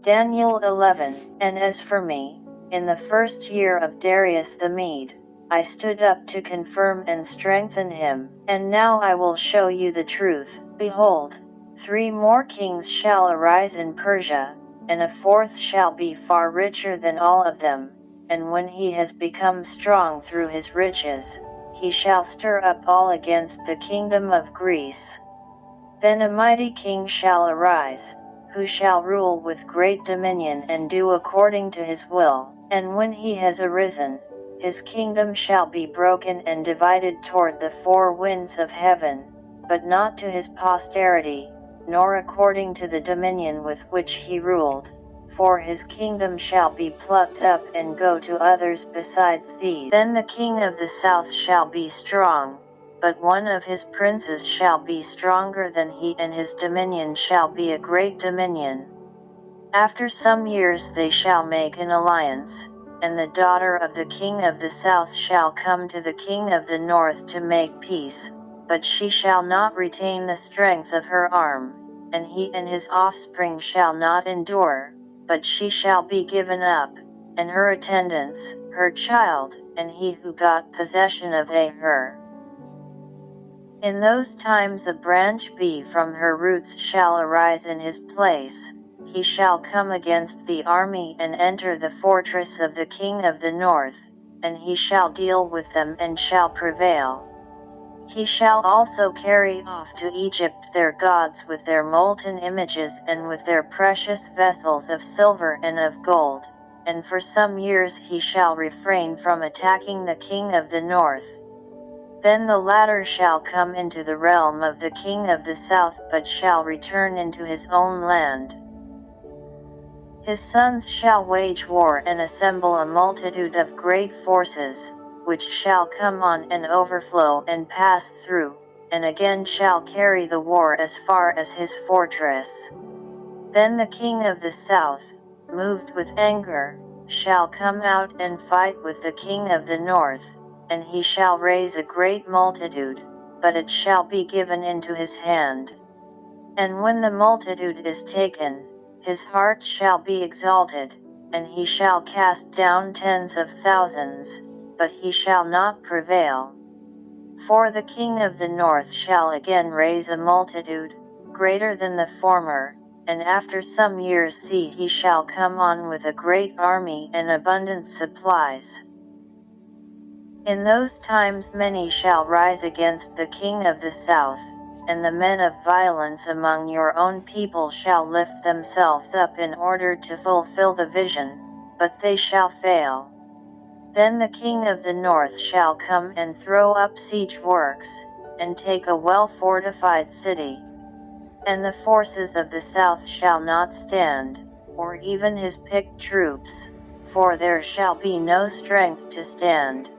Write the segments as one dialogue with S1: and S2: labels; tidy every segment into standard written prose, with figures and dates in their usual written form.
S1: Daniel 11. And as for me, in the first year of Darius the Mede, I stood up to confirm and strengthen him. And now I will show you the truth. Behold, 3 more kings shall arise in Persia, and a 4th shall be far richer than all of them, and when he has become strong through his riches, he shall stir up all against the kingdom of Greece. Then a mighty king shall arise, who shall rule with great dominion and do according to his will. And when he has arisen, his kingdom shall be broken and divided toward the 4 winds of heaven, but not to his posterity, nor according to the dominion with which he ruled, for his kingdom shall be plucked up and go to others besides these. Then the king of the south shall be strong, but one of his princes shall be stronger than he, and his dominion shall be a great dominion. After some years they shall make an alliance, and the daughter of the king of the south shall come to the king of the north to make peace, but she shall not retain the strength of her arm, and he and his offspring shall not endure, but she shall be given up, and her attendants, her child, and he who got possession of her. In those times a branch B from her roots shall arise in his place. He shall come against the army and enter the fortress of the king of the north, and he shall deal with them and shall prevail. He shall also carry off to Egypt their gods with their molten images and with their precious vessels of silver and of gold, and for some years he shall refrain from attacking the king of the north. Then the latter shall come into the realm of the king of the south, but shall return into his own land. His sons shall wage war and assemble a multitude of great forces, which shall come on and overflow and pass through, and again shall carry the war as far as his fortress. Then the king of the south, moved with anger, shall come out and fight with the king of the north, and he shall raise a great multitude, but it shall be given into his hand. And when the multitude is taken, his heart shall be exalted, and he shall cast down tens of thousands, but he shall not prevail. For the king of the north shall again raise a multitude, greater than the former, and after some years he shall come on with a great army and abundant supplies. In those times many shall rise against the king of the south, and the men of violence among your own people shall lift themselves up in order to fulfill the vision, but they shall fail. Then the king of the north shall come and throw up siege works, and take a well-fortified city. And the forces of the south shall not stand, or even his picked troops, for there shall be no strength to stand.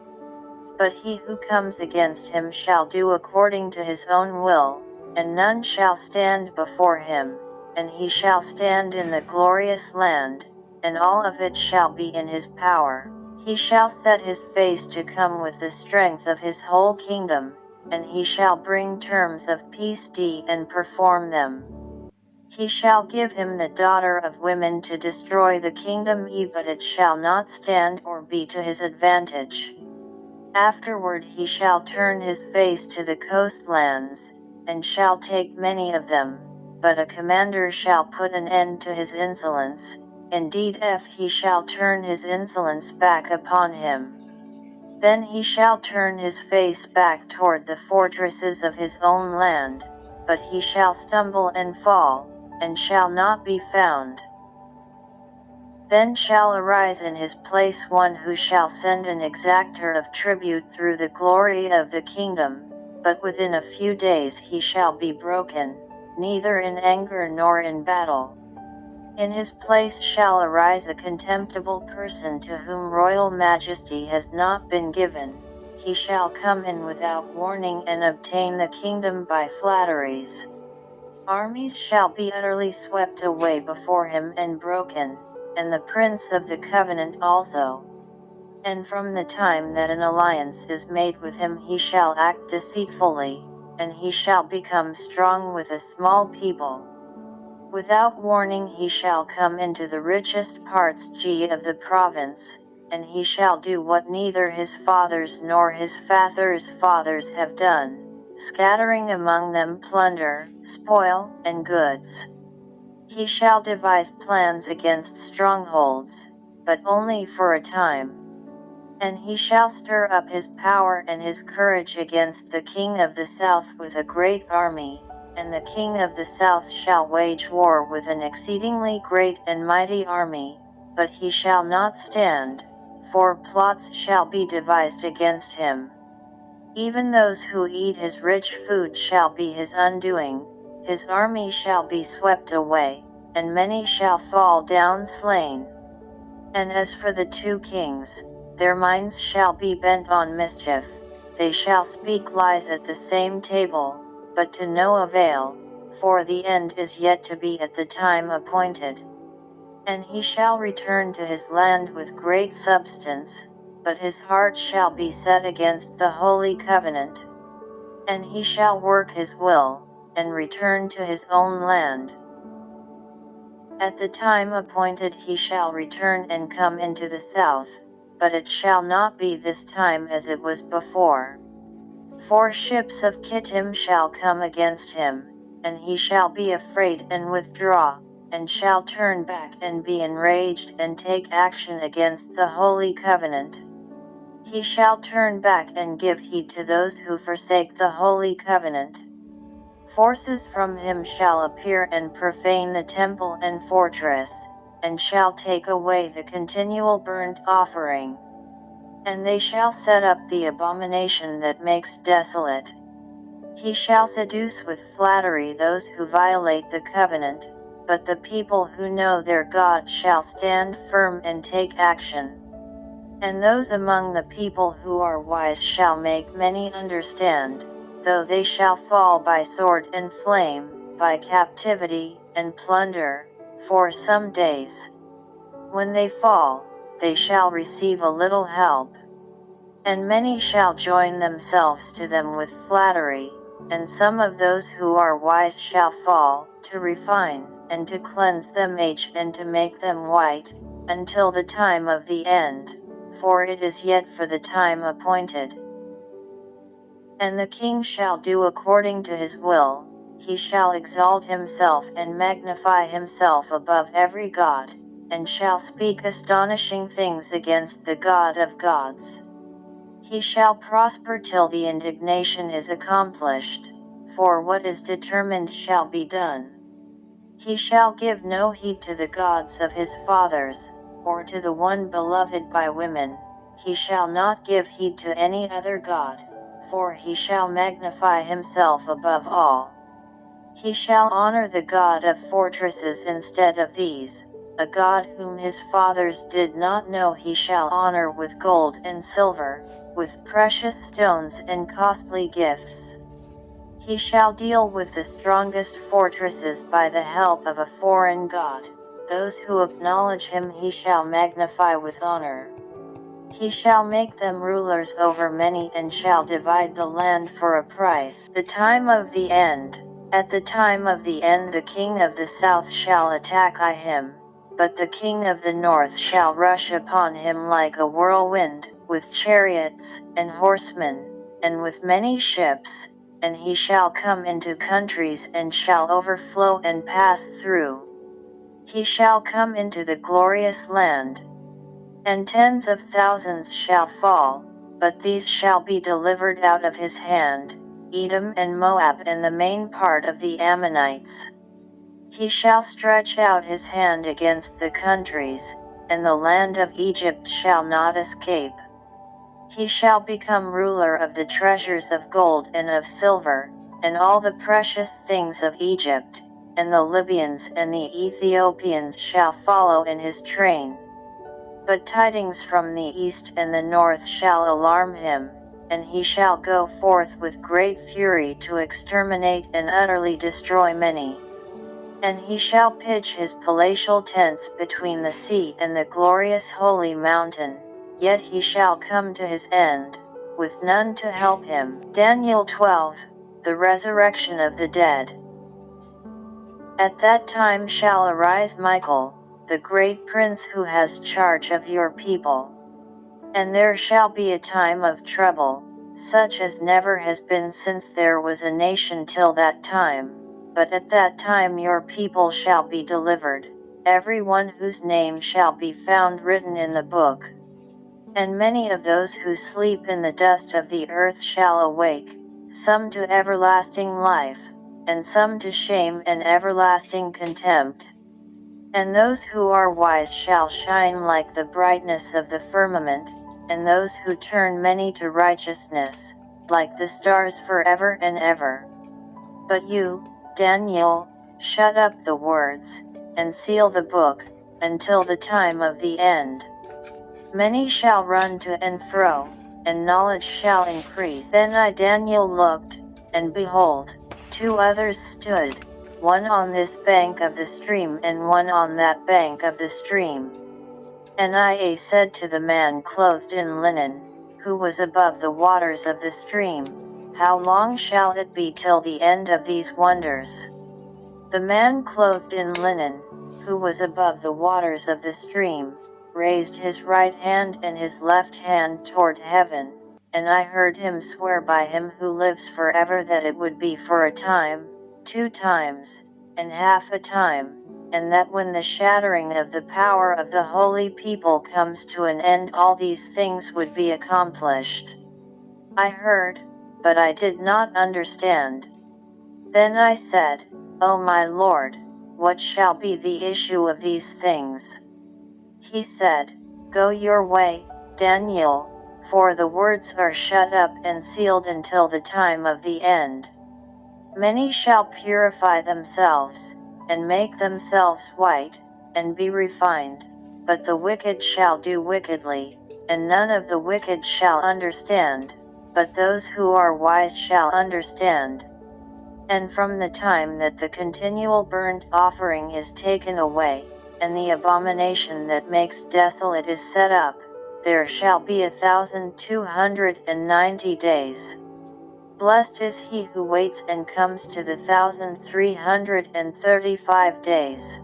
S1: But he who comes against him shall do according to his own will, and none shall stand before him, and he shall stand in the glorious land, and all of it shall be in his power. He shall set his face to come with the strength of his whole kingdom, and he shall bring terms of peace and perform them. He shall give him the daughter of women to destroy the kingdom, but it shall not stand or be to his advantage. Afterward he shall turn his face to the coastlands, and shall take many of them, but a commander shall put an end to his insolence. Indeed, if he shall turn his insolence back upon him, then he shall turn his face back toward the fortresses of his own land, but he shall stumble and fall, and shall not be found. Then shall arise in his place one who shall send an exactor of tribute through the glory of the kingdom, but within a few days he shall be broken, neither in anger nor in battle. In his place shall arise a contemptible person to whom royal majesty has not been given. He shall come in without warning and obtain the kingdom by flatteries. Armies shall be utterly swept away before him and broken, and the prince of the covenant also. And from the time that an alliance is made with him he shall act deceitfully, and he shall become strong with a small people. Without warning he shall come into the richest parts of the province, and he shall do what neither his fathers nor his fathers' fathers have done, scattering among them plunder, spoil, and goods. He shall devise plans against strongholds, but only for a time. And he shall stir up his power and his courage against the king of the south with a great army, and the king of the south shall wage war with an exceedingly great and mighty army, but he shall not stand, for plots shall be devised against him. Even those who eat his rich food shall be his undoing, his army shall be swept away, and many shall fall down slain. And as for the 2 kings, their minds shall be bent on mischief, they shall speak lies at the same table, but to no avail, for the end is yet to be at the time appointed. And he shall return to his land with great substance, but his heart shall be set against the holy covenant. And he shall work his will, and return to his own land. At the time appointed he shall return and come into the south, but it shall not be this time as it was before. 4 ships of Kittim shall come against him, and he shall be afraid and withdraw, and shall turn back and be enraged and take action against the holy covenant. He shall turn back and give heed to those who forsake the holy covenant. Forces from him shall appear and profane the temple and fortress, and shall take away the continual burnt offering. And they shall set up the abomination that makes desolate. He shall seduce with flattery those who violate the covenant, but the people who know their God shall stand firm and take action. And those among the people who are wise shall make many understand, though they shall fall by sword and flame, by captivity and plunder, for some days. When they fall, they shall receive a little help. And many shall join themselves to them with flattery, and some of those who are wise shall fall, to refine, and to cleanse them and to make them white, until the time of the end, for it is yet for the time appointed. And the king shall do according to his will, he shall exalt himself and magnify himself above every god, and shall speak astonishing things against the God of gods. He shall prosper till the indignation is accomplished, for what is determined shall be done. He shall give no heed to the gods of his fathers, or to the one beloved by women, he shall not give heed to any other god, for he shall magnify himself above all. He shall honor the God of fortresses instead of these, a God whom his fathers did not know he shall honor with gold and silver, with precious stones and costly gifts. He shall deal with the strongest fortresses by the help of a foreign god, those who acknowledge him he shall magnify with honor. He shall make them rulers over many and shall divide the land for a price. The time of the end. At the time of the end the king of the south shall attack him, but the king of the north shall rush upon him like a whirlwind, with chariots, and horsemen, and with many ships, and he shall come into countries and shall overflow and pass through. He shall come into the glorious land. And tens of thousands shall fall, but these shall be delivered out of his hand, Edom and Moab and the main part of the Ammonites. He shall stretch out his hand against the countries, and the land of Egypt shall not escape. He shall become ruler of the treasures of gold and of silver, and all the precious things of Egypt, and the Libyans and the Ethiopians shall follow in his train. But tidings from the east and the north shall alarm him, and he shall go forth with great fury to exterminate and utterly destroy many. And he shall pitch his palatial tents between the sea and the glorious holy mountain, yet he shall come to his end, with none to help him. Daniel 12, the resurrection of the dead. At that time shall arise Michael, the great prince who has charge of your people. And there shall be a time of trouble, such as never has been since there was a nation till that time, but at that time your people shall be delivered, every one whose name shall be found written in the book. And many of those who sleep in the dust of the earth shall awake, some to everlasting life, and some to shame and everlasting contempt. And those who are wise shall shine like the brightness of the firmament, and those who turn many to righteousness, like the stars forever and ever. But you, Daniel, shut up the words, and seal the book, until the time of the end. Many shall run to and fro, and knowledge shall increase. Then I Daniel looked, and behold, two others stood, one on this bank of the stream and one on that bank of the stream. And I said to the man clothed in linen, who was above the waters of the stream, how long shall it be till the end of these wonders? The man clothed in linen, who was above the waters of the stream, raised his right hand and his left hand toward heaven, and I heard him swear by him who lives forever that it would be for a time, 2 times, and half a time, and that when the shattering of the power of the holy people comes to an end all these things would be accomplished. I heard, but I did not understand. Then I said, O my Lord, what shall be the issue of these things? He said, Go your way, Daniel, for the words are shut up and sealed until the time of the end. Many shall purify themselves, and make themselves white, and be refined, but the wicked shall do wickedly, and none of the wicked shall understand, but those who are wise shall understand. And from the time that the continual burnt offering is taken away, and the abomination that makes desolate is set up, there shall be 1,290 days. Blessed is he who waits and comes to the 1,335 days.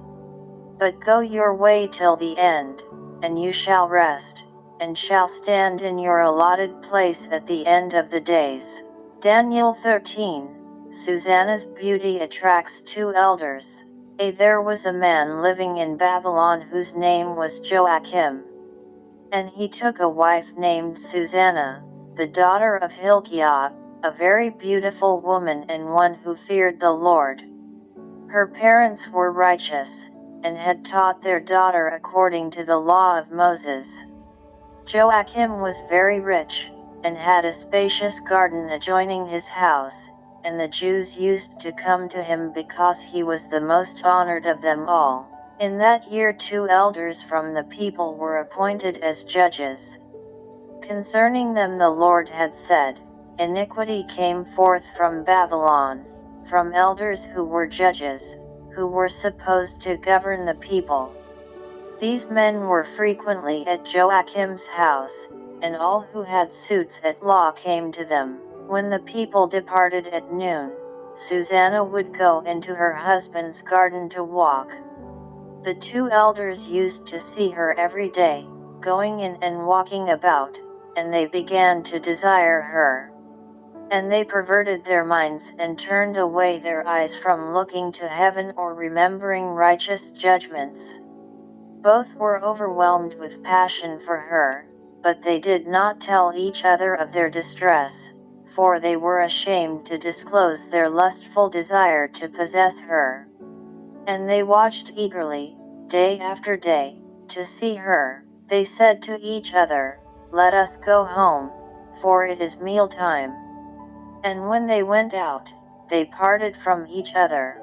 S1: But go your way till the end, and you shall rest, and shall stand in your allotted place at the end of the days. Daniel 13. Susanna's beauty attracts 2 elders. There was a man living in Babylon whose name was Joachim. And he took a wife named Susanna, the daughter of Hilkiah, a very beautiful woman and one who feared the Lord. Her parents were righteous, and had taught their daughter according to the law of Moses. Joachim was very rich, and had a spacious garden adjoining his house, and the Jews used to come to him because he was the most honored of them all. In that year 2 elders from the people were appointed as judges. Concerning them the Lord had said, Iniquity came forth from Babylon, from elders who were judges, who were supposed to govern the people. These men were frequently at Joachim's house, and all who had suits at law came to them. When the people departed at noon, Susanna would go into her husband's garden to walk. The 2 elders used to see her every day, going in and walking about, and they began to desire her. And they perverted their minds and turned away their eyes from looking to heaven or remembering righteous judgments. Both were overwhelmed with passion for her, but they did not tell each other of their distress, for they were ashamed to disclose their lustful desire to possess her. And they watched eagerly, day after day, to see her. They said to each other, Let us go home, for it is mealtime. And when they went out, they parted from each other.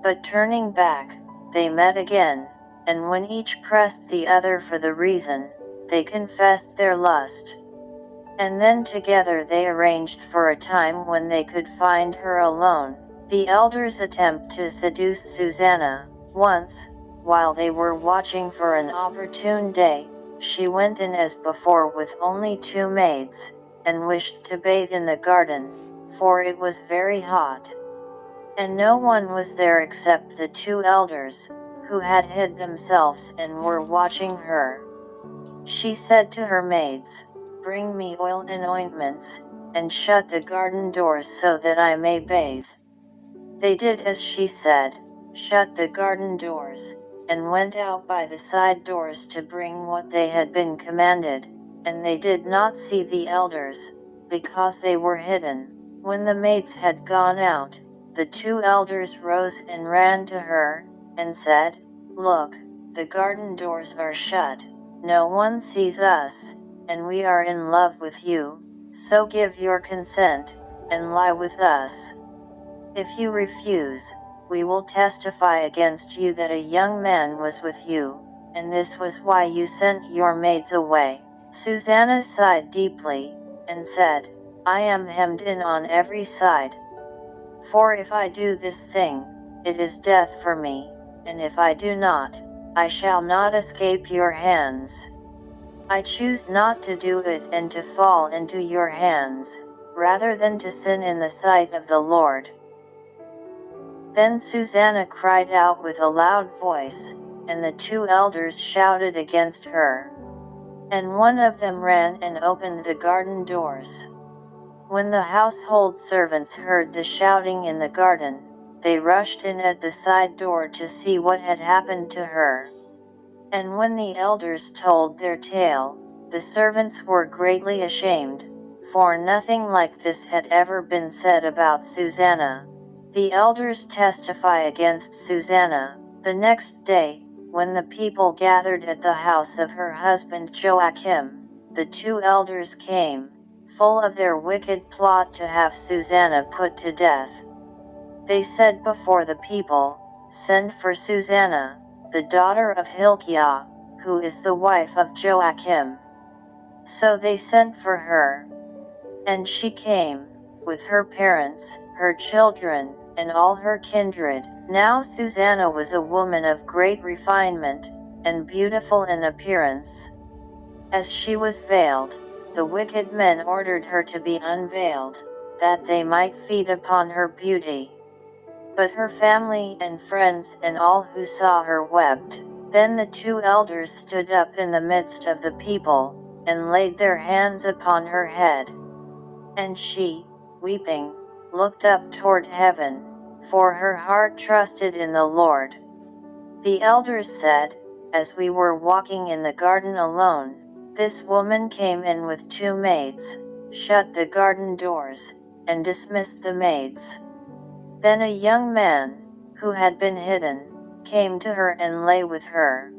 S1: But turning back, they met again, and when each pressed the other for the reason, they confessed their lust. And then together they arranged for a time when they could find her alone. The elders attempt to seduce Susanna. Once, while they were watching for an opportune day, she went in as before with only 2 maids, and wished to bathe in the garden, for it was very hot. And no one was there except the 2 elders, who had hid themselves and were watching her. She said to her maids, "Bring me oil and ointments, and shut the garden doors so that I may bathe." They did as she said, shut the garden doors, and went out by the side doors to bring what they had been commanded, and they did not see the elders, because they were hidden. When the maids had gone out, the 2 elders rose and ran to her, and said, "Look, the garden doors are shut, no one sees us, and we are in love with you, so give your consent, and lie with us. If you refuse, we will testify against you that a young man was with you, and this was why you sent your maids away." Susanna sighed deeply, and said, "I am hemmed in on every side. For if I do this thing, it is death for me, and if I do not, I shall not escape your hands. I choose not to do it and to fall into your hands, rather than to sin in the sight of the Lord." Then Susanna cried out with a loud voice, and the 2 elders shouted against her. And one of them ran and opened the garden doors. When the household servants heard the shouting in the garden, they rushed in at the side door to see what had happened to her. And when the elders told their tale, the servants were greatly ashamed, for nothing like this had ever been said about Susanna. The elders testify against Susanna. The next day, when the people gathered at the house of her husband Joachim, the 2 elders came, full of their wicked plot to have Susanna put to death. They said before the people, "Send for Susanna, the daughter of Hilkiah, who is the wife of Joachim." So they sent for her. And she came, with her parents, her children, and all her kindred. Now Susanna was a woman of great refinement, and beautiful in appearance. As she was veiled, the wicked men ordered her to be unveiled, that they might feed upon her beauty. But her family and friends and all who saw her wept. Then the 2 elders stood up in the midst of the people, and laid their hands upon her head. And she, weeping, looked up toward heaven, for her heart trusted in the Lord. The elders said, "As we were walking in the garden alone, this woman came in with 2 maids, shut the garden doors, and dismissed the maids. Then a young man, who had been hidden, came to her and lay with her.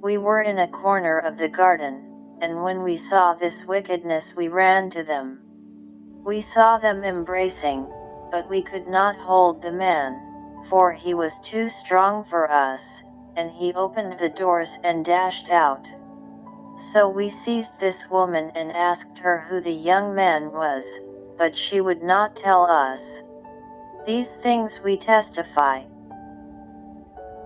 S1: We were in a corner of the garden, and when we saw this wickedness we ran to them. We saw them embracing, but we could not hold the man, for he was too strong for us, and he opened the doors and dashed out. So we seized this woman and asked her who the young man was, but she would not tell us. These things we testify."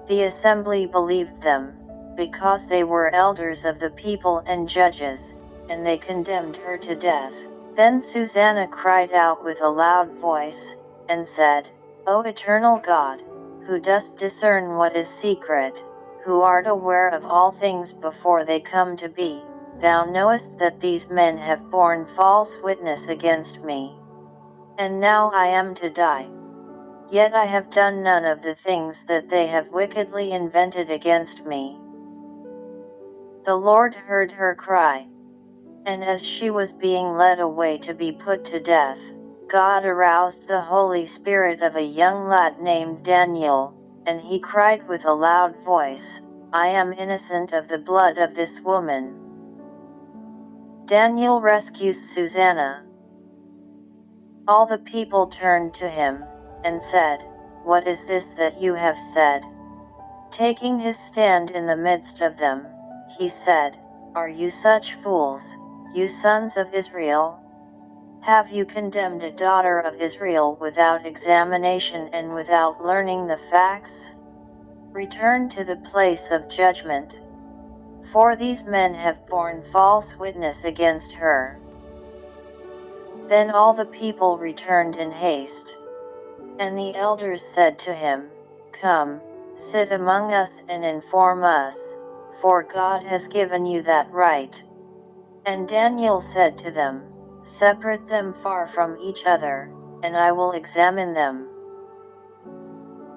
S1: The assembly believed them, because they were elders of the people and judges, and they condemned her to death. Then Susanna cried out with a loud voice, and said, "O eternal God, who dost discern what is secret, who art aware of all things before they come to be, thou knowest that these men have borne false witness against me. And now I am to die. Yet I have done none of the things that they have wickedly invented against me." The Lord heard her cry. And as she was being led away to be put to death, God aroused the Holy Spirit of a young lad named Daniel, and he cried with a loud voice, "I am innocent of the blood of this woman." Daniel rescues Susanna. All the people turned to him, and said, "What is this that you have said?" Taking his stand in the midst of them, he said, "Are you such fools, you sons of Israel? Have you condemned a daughter of Israel without examination and without learning the facts? Return to the place of judgment. For these men have borne false witness against her." Then all the people returned in haste. And the elders said to him, "Come, sit among us and inform us, for God has given you that right." And Daniel said to them, "Separate them far from each other, and I will examine them."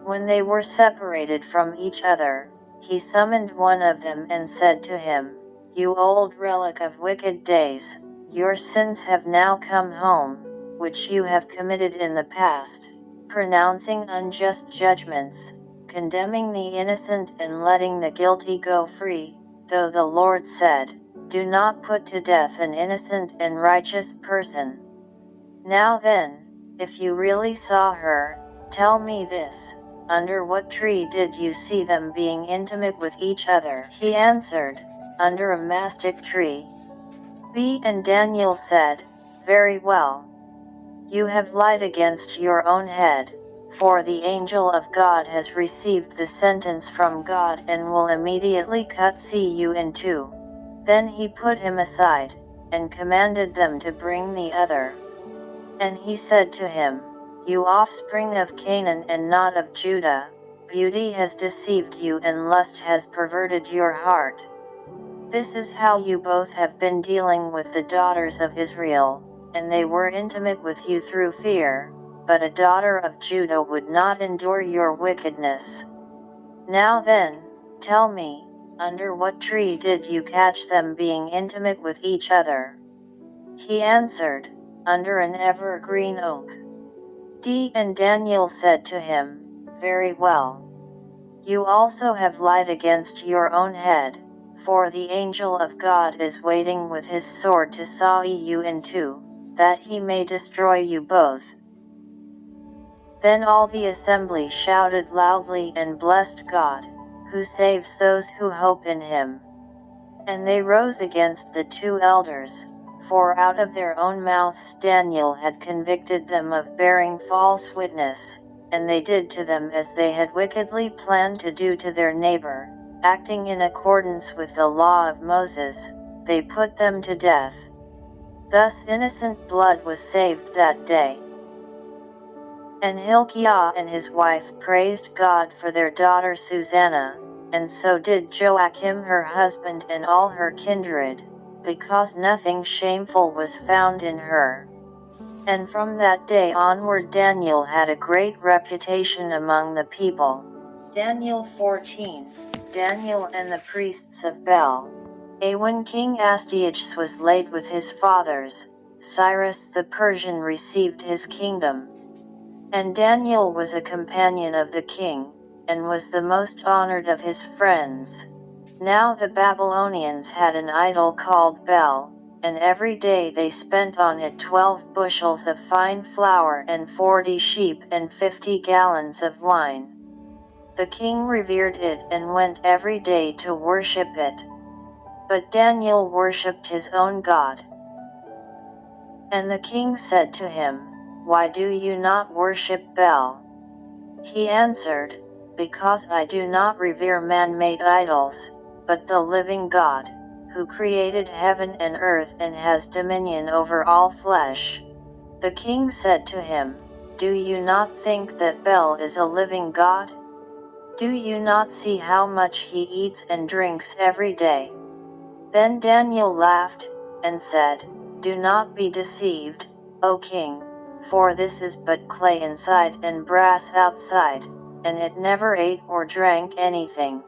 S1: When they were separated from each other, he summoned one of them and said to him, "You old relic of wicked days, your sins have now come home, which you have committed in the past, pronouncing unjust judgments, condemning the innocent and letting the guilty go free, though the Lord said, 'Do not put to death an innocent and righteous person.' Now then, if you really saw her, tell me this. Under what tree did you see them being intimate with each other?" He answered, "Under a mastic tree." And Daniel said, "Very well. You have lied against your own head, for the angel of God has received the sentence from God and will immediately cut you in two." Then he put him aside, and commanded them to bring the other. And he said to him, "You offspring of Canaan and not of Judah, beauty has deceived you and lust has perverted your heart. This is how you both have been dealing with the daughters of Israel, and they were intimate with you through fear, but a daughter of Judah would not endure your wickedness. Now then, tell me, under what tree did you catch them being intimate with each other?" He answered, "Under an evergreen oak." And Daniel said to him, "Very well. You also have lied against your own head, for the angel of God is waiting with his sword to saw you in two, that he may destroy you both." Then all the assembly shouted loudly and blessed God, who saves those who hope in him. And they rose against the two elders, for out of their own mouths Daniel had convicted them of bearing false witness, and they did to them as they had wickedly planned to do to their neighbor, acting in accordance with the law of Moses, they put them to death. Thus innocent blood was saved that day. And Hilkiah and his wife praised God for their daughter Susanna, and so did Joachim her husband and all her kindred, because nothing shameful was found in her. And from that day onward Daniel had a great reputation among the people. Daniel 14, Daniel and the priests of Bel. When King Astyages was laid with his fathers, Cyrus the Persian received his kingdom. And Daniel was a companion of the king, and was the most honored of his friends. Now the Babylonians had an idol called Bel, and every day they spent on it 12 bushels of fine flour and 40 sheep and 50 gallons of wine. The king revered it and went every day to worship it. But Daniel worshipped his own God. And the king said to him, "Why do you not worship Bel?" He answered, "Because I do not revere man-made idols, but the living God, who created heaven and earth and has dominion over all flesh." The king said to him, "Do you not think that Bel is a living God? Do you not see how much he eats and drinks every day?" Then Daniel laughed, and said, "Do not be deceived, O king, for this is but clay inside and brass outside, and it never ate or drank anything."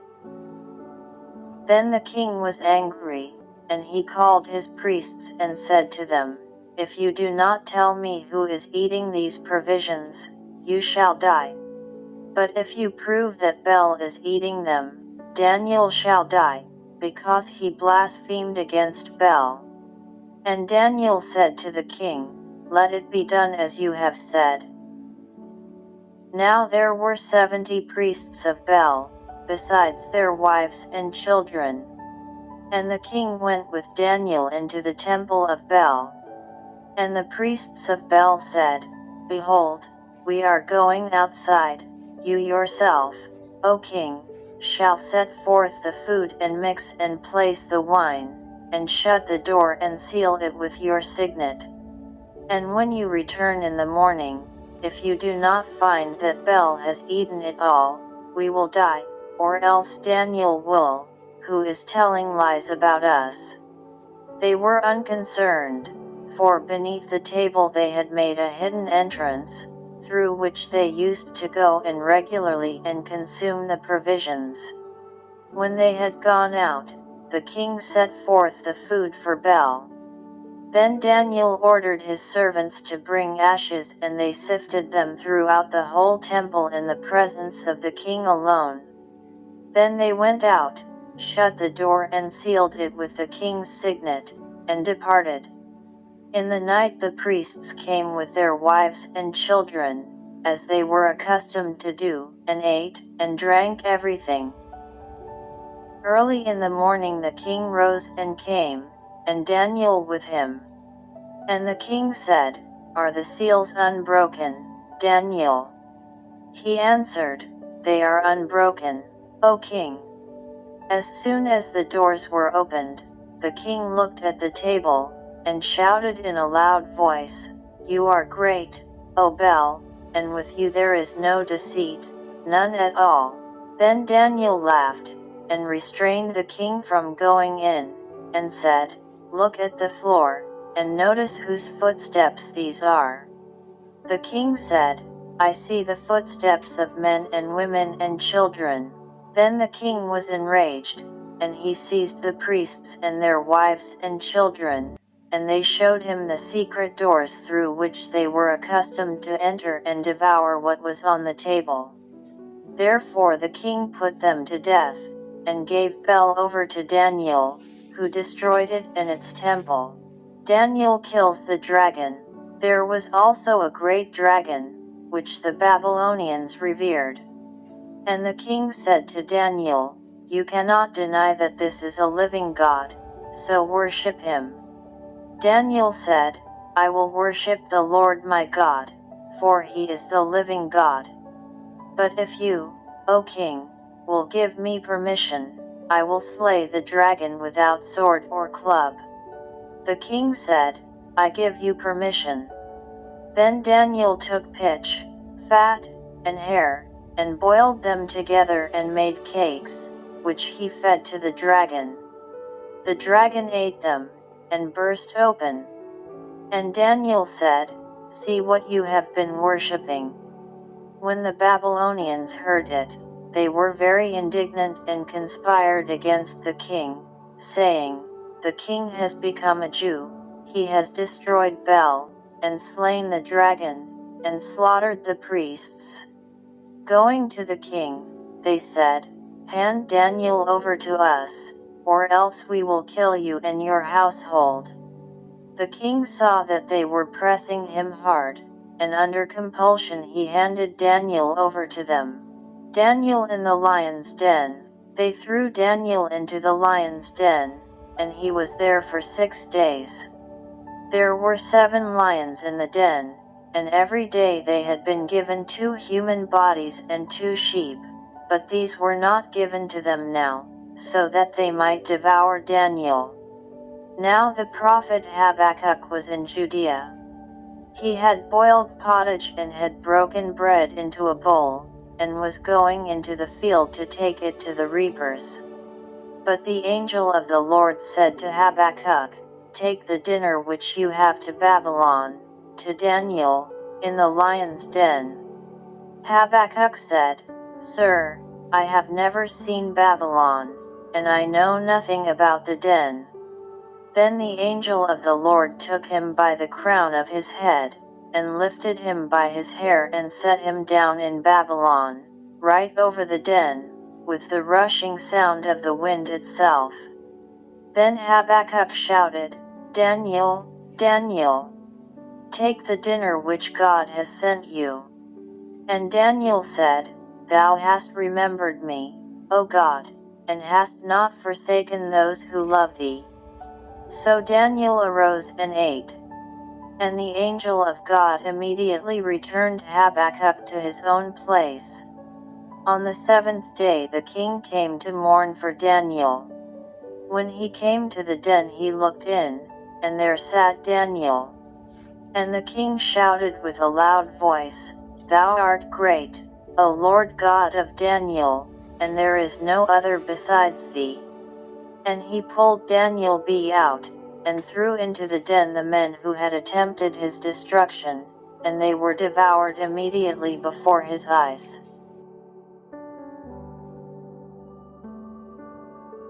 S1: Then the king was angry, and he called his priests and said to them, "If you do not tell me who is eating these provisions, you shall die. But if you prove that Bel is eating them, Daniel shall die, because he blasphemed against Bel." And Daniel said to the king, "Let it be done as you have said." Now there were 70 priests of Bel, besides their wives and children. And the king went with Daniel into the temple of Bel. And the priests of Bel said, "Behold, we are going outside, you yourself, O king, shall set forth the food and mix and place the wine, and shut the door and seal it with your signet. And when you return in the morning, if you do not find that Bel has eaten it all, we will die, or else Daniel will, who is telling lies about us." They were unconcerned, for beneath the table they had made a hidden entrance, through which they used to go in regularly and consume the provisions. When they had gone out, the king set forth the food for Bel. Then Daniel ordered his servants to bring ashes, and they sifted them throughout the whole temple in the presence of the king alone. Then they went out, shut the door and sealed it with the king's signet, and departed. In the night the priests came with their wives and children, as they were accustomed to do, and ate and drank everything. Early in the morning the king rose and came, and Daniel with him. And the king said, "Are the seals unbroken, Daniel?" He answered, "They are unbroken, O king." As soon as the doors were opened, the king looked at the table, and shouted in a loud voice, "You are great, O Bel, and with you there is no deceit, none at all." Then Daniel laughed, and restrained the king from going in, and said, "Look at the floor, and notice whose footsteps these are." The king said, "I see the footsteps of men and women and children." Then the king was enraged, and he seized the priests and their wives and children, and they showed him the secret doors through which they were accustomed to enter and devour what was on the table. Therefore the king put them to death, and gave Bel over to Daniel, who destroyed it and its temple. Daniel kills the dragon. There was also a great dragon, which the Babylonians revered. And the king said to Daniel, "You cannot deny that this is a living God, so worship him." Daniel said, "I will worship the Lord my God, for he is the living God. But if you, O king, will give me permission, I will slay the dragon without sword or club." The king said, "I give you permission." Then Daniel took pitch, fat, and hair, and boiled them together and made cakes, which he fed to the dragon. The dragon ate them, and burst open. And Daniel said, "See what you have been worshipping." When the Babylonians heard it, they were very indignant and conspired against the king, saying, "The king has become a Jew, he has destroyed Bel, and slain the dragon, and slaughtered the priests." Going to the king, they said, "Hand Daniel over to us, or else we will kill you and your household." The king saw that they were pressing him hard, and under compulsion he handed Daniel over to them. Daniel in the lion's den. They threw Daniel into the lion's den, and he was there for 6 days. There were 7 lions in the den, and every day they had been given 2 human bodies and 2 sheep, but these were not given to them now, so that they might devour Daniel. Now the prophet Habakkuk was in Judea. He had boiled pottage and had broken bread into a bowl, and was going into the field to take it to the reapers. But the angel of the Lord said to Habakkuk, "Take the dinner which you have to Babylon, to Daniel, in the lion's den." Habakkuk said, "Sir, I have never seen Babylon, and I know nothing about the den." Then the angel of the Lord took him by the crown of his head, and lifted him by his hair and set him down in Babylon, right over the den, with the rushing sound of the wind itself. Then Habakkuk shouted, "Daniel, Daniel, take the dinner which God has sent you." And Daniel said, "Thou hast remembered me, O God, and hast not forsaken those who love thee." So Daniel arose and ate. And the angel of God immediately returned Habakkuk to his own place. On the 7th day the king came to mourn for Daniel. When he came to the den he looked in, and there sat Daniel. And the king shouted with a loud voice, "Thou art great, O Lord God of Daniel, and there is no other besides thee." And he pulled Daniel out, and threw into the den the men who had attempted his destruction, and they were devoured immediately before his eyes.